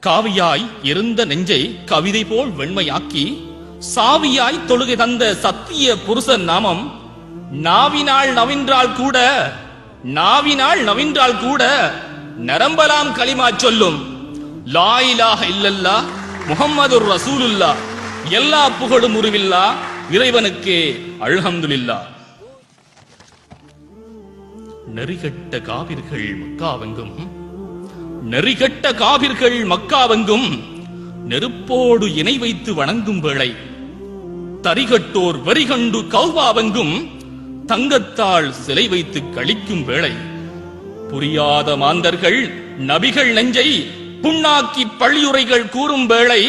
காவியாய் இருந்த நெஞ்சை கவிதை போல் வெண்மையாக்கி சாவியாய் தொழுகை தந்த சத்திய புருஷன் நாமம் நாவினால் நவின்றால் கூட நரம்பலாம் களிமா சொல்லும் லா இலாஹ இல்லல்லாஹ் முஹம்மதுர் ரசூலுல்லாஹ். எல்லா புகழும் உருவில்லா இறைவனுக்கே அல்ஹம்துலில்லாஹ். நெறிகட்ட காபிர்கள் மக்காவெங்கும் நெருப்போடு இணை வைத்து வணங்கும் வேளை தரிகட்டோர் வரிகண்டு கௌபாவெங்கும் தங்கத்தால் சிலை வைத்து கழிக்கும் வேளை புரியாத மாந்தர்கள் நபிகள் நெஞ்சை புண்ணாக்கி பழியுரைகள் கூறும் வேளை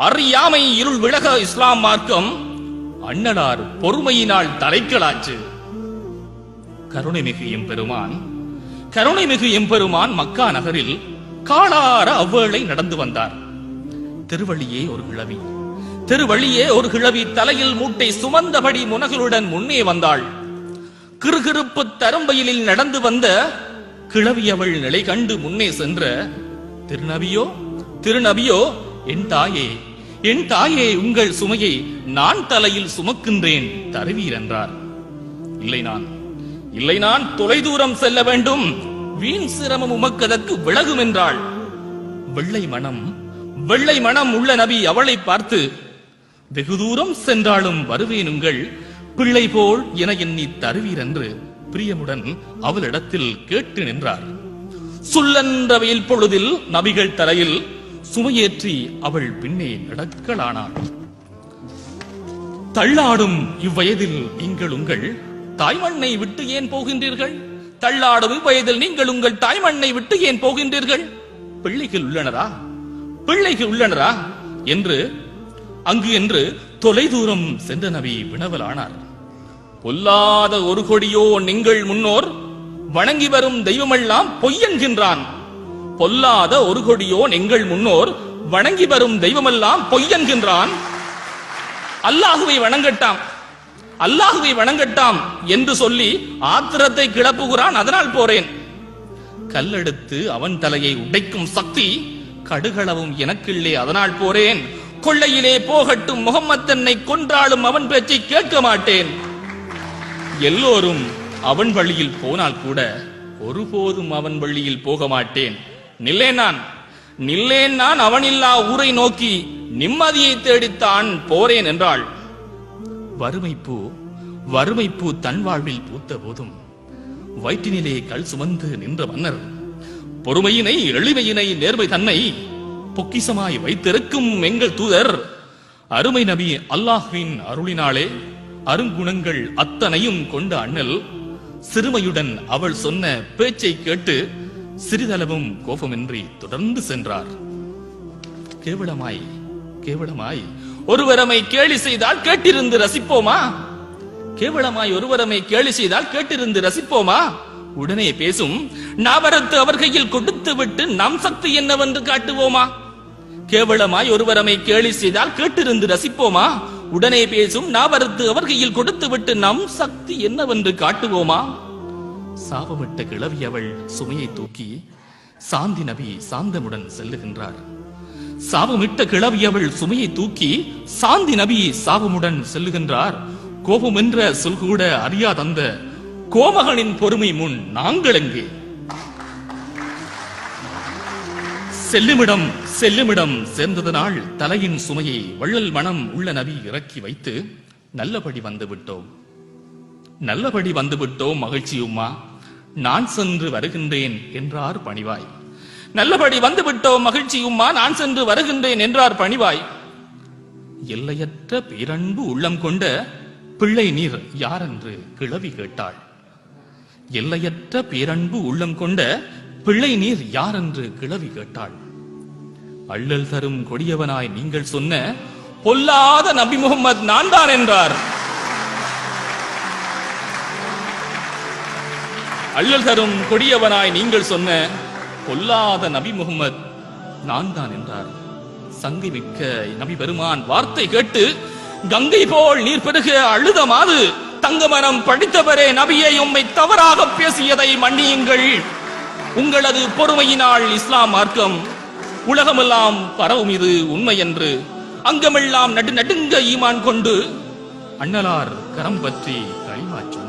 அறியாமை இருள் விலக இஸ்லாம் மார்க்கம் அண்ணலார் பொறுமையினால் தலைக்கலாச்சு. கருணைமிகு எம்பெருமான் மக்கா நகரில் காலார அவ்வேளை நடந்து வந்தார். தெருவழியே ஒரு கிழவி தலையில் மூட்டை சுமந்தபடி முனகளுடன் முன்னே வந்தாள். கிறுகிறுப்பு தரும்பயிலில் நடந்து வந்த கிழவி அவள் நிலை கண்டு முன்னே சென்ற திருநபியோ என் தாயே உங்கள் சுமையை நான் தலையில் சுமக்கின்றேன் தருவீர் என்றார். இல்லை நான் தொலைதூரம் செல்ல வேண்டும், வீண் சிரமம் உமக்கதற்கு விலகும் என்றாள். வெள்ளை மனம் உள்ள நபி அவளை பார்த்து வெகு தூரம் சென்றாலும் வருவேன் உங்கள் பிள்ளை போல் என எண்ணி தருவீர் என்று பிரியமுடன் அவளிடத்தில் கேட்டு நின்றார். சுள்ளன்ற வெயில் பொழுதில் நபிகள் தலையில் சுமையேற்றி அவள் பின்னே நடக்கலானாள். தள்ளாடும் இவ்வயதில் நீங்கள் உங்கள் தாய்மண்ணை விட்டு ஏன் போகின்றீர்கள்? தள்ளாடும் இவ்வயதில் நீங்கள் உங்கள் தாய்மண்ணை விட்டு ஏன் போகின்றீர்கள்? பிள்ளைகள் உள்ளனரா என்று தொலைதூரம் சென்ற நபி வினவலானார். பொல்லாத ஒரு கொடியோ நீங்கள் முன்னோர் வணங்கி வரும் தெய்வமெல்லாம் பொய்யென்கின்றான். பொல்லாத ஒரு கொடியோ நீங்கள் முன்னோர் வணங்கி வரும் தெய்வமெல்லாம் பொய்யென்கின்றான். அல்லாஹுவை வணங்கட்டாம் என்று சொல்லி ஆத்திரத்தை கிளப்புகிறான். அதனால் போறேன். கல்லெடுத்து அவன் தலையை உடைக்கும் சக்தி கடுகளவும் எனக்கில்லே, அதனால் போறேன். கொள்ளையிலே போகட்டும் முகம்மது என்னை கொன்றாலும் அவன் பேச்சை கேட்க மாட்டேன். எல்லோரும் அவன் வழியில் போனால் கூட ஒருபோதும் அவன் வழியில் போக மாட்டேன். நில்லேன் நான் அவனில்லா ஊரை நோக்கி நிம்மதியை தேடித்தான் போறேன் என்றாள். வறுமைப்பூ தன் வாழ்வில் பூத்த போதும் வயிற்றினிலே கல் சுமந்து நின்ற மன்னர் பொறுமையினை, எளிமையினை, நேர்மை தன்னை பொக்கிசமாய் வைத்திருக்கும் எங்கள் தூதர் அருமை நபி அல்லாஹ்வின் அருளினாலே அருங்குணங்கள் அத்தனையும் கொண்ட அண்ணல் சிறுமையுடன் அவள் சொன்ன பேச்சை கேட்டு சிறிதளவும் கோபமின்றி தொடர்ந்து சென்றார். கேவலமாய் ஒருவரமை கேலி செய்தால் கேட்டிருந்து ரசிப்போமா? உடனே பேசும் நாவரத்து அவர் கையில் கொடுத்து விட்டு நம் சக்தி என்னவென்று காட்டுவோமா? கேவலமாய் ஒருவரமை கேலி செய்தால் கேட்டிருந்து ரசிப்போமா? உடனே பேசும் நாவரத்து அவர் கையில் கொடுத்து விட்டு நம் சக்தி என்னவென்று காட்டுவோமா? சாபமிட்ட கிழவி அவள் சுமையை தூக்கி சாந்தி நபி சாந்தமுடன் செல்லுகின்றார். கோபம் என்ற சொல் கூட அறியாதந்த கோமகனின் பொறுமை முன் நாங்கள் எங்கே? செல்லுமிடம் சேர்ந்ததனால் தலையின் சுமையை வள்ளல் மனம் உள்ள நபி இறக்கி வைத்து நல்லபடி வந்துவிட்டோம் மகிழ்ச்சியும்மா, நான் சென்று வருகின்றேன் என்றார் பணிவாய். நல்லபடி வந்துவிட்டோம் மகிழ்ச்சியும்மா, நான் சென்று வருகின்றேன் என்றார் பணிவாய். எல்லையற்ற பேரன்பு உள்ளம் கொண்ட பிள்ளை நீர் யாரென்று கிழவி கேட்டாள். எல்லையற்ற பேரன்பு உள்ளம் கொண்ட பிள்ளை நீர் யாரென்று கிழவி கேட்டாள். அள்ளல் தரும் கொடியவனாய் நீங்கள் சொன்ன பொல்லாத நபி முகம்மது நான் தான் என்றார். அள்ளல் தரும் கொடியவனாய் நீங்கள் சொன்ன பொல்லாத நபி முகம்மது நான் தான் என்றார். சங்கை மிக்க நபி பெருமான் வார்த்தை கேட்டு கங்கை போல் நீர் பெருக அழுத மாது தங்கமரம் படித்தவரே நபியை உம்மை தவறாக பேசியதை மன்னியுங்கள். உங்களது பொறுமையினால் இஸ்லாம் மார்க்கம் உலகமெல்லாம் பரவும் இது உண்மை என்று அங்கமெல்லாம் நடுங்க ஈமான் கொண்டு அண்ணலார் கரம் பற்றி களிமாச்சு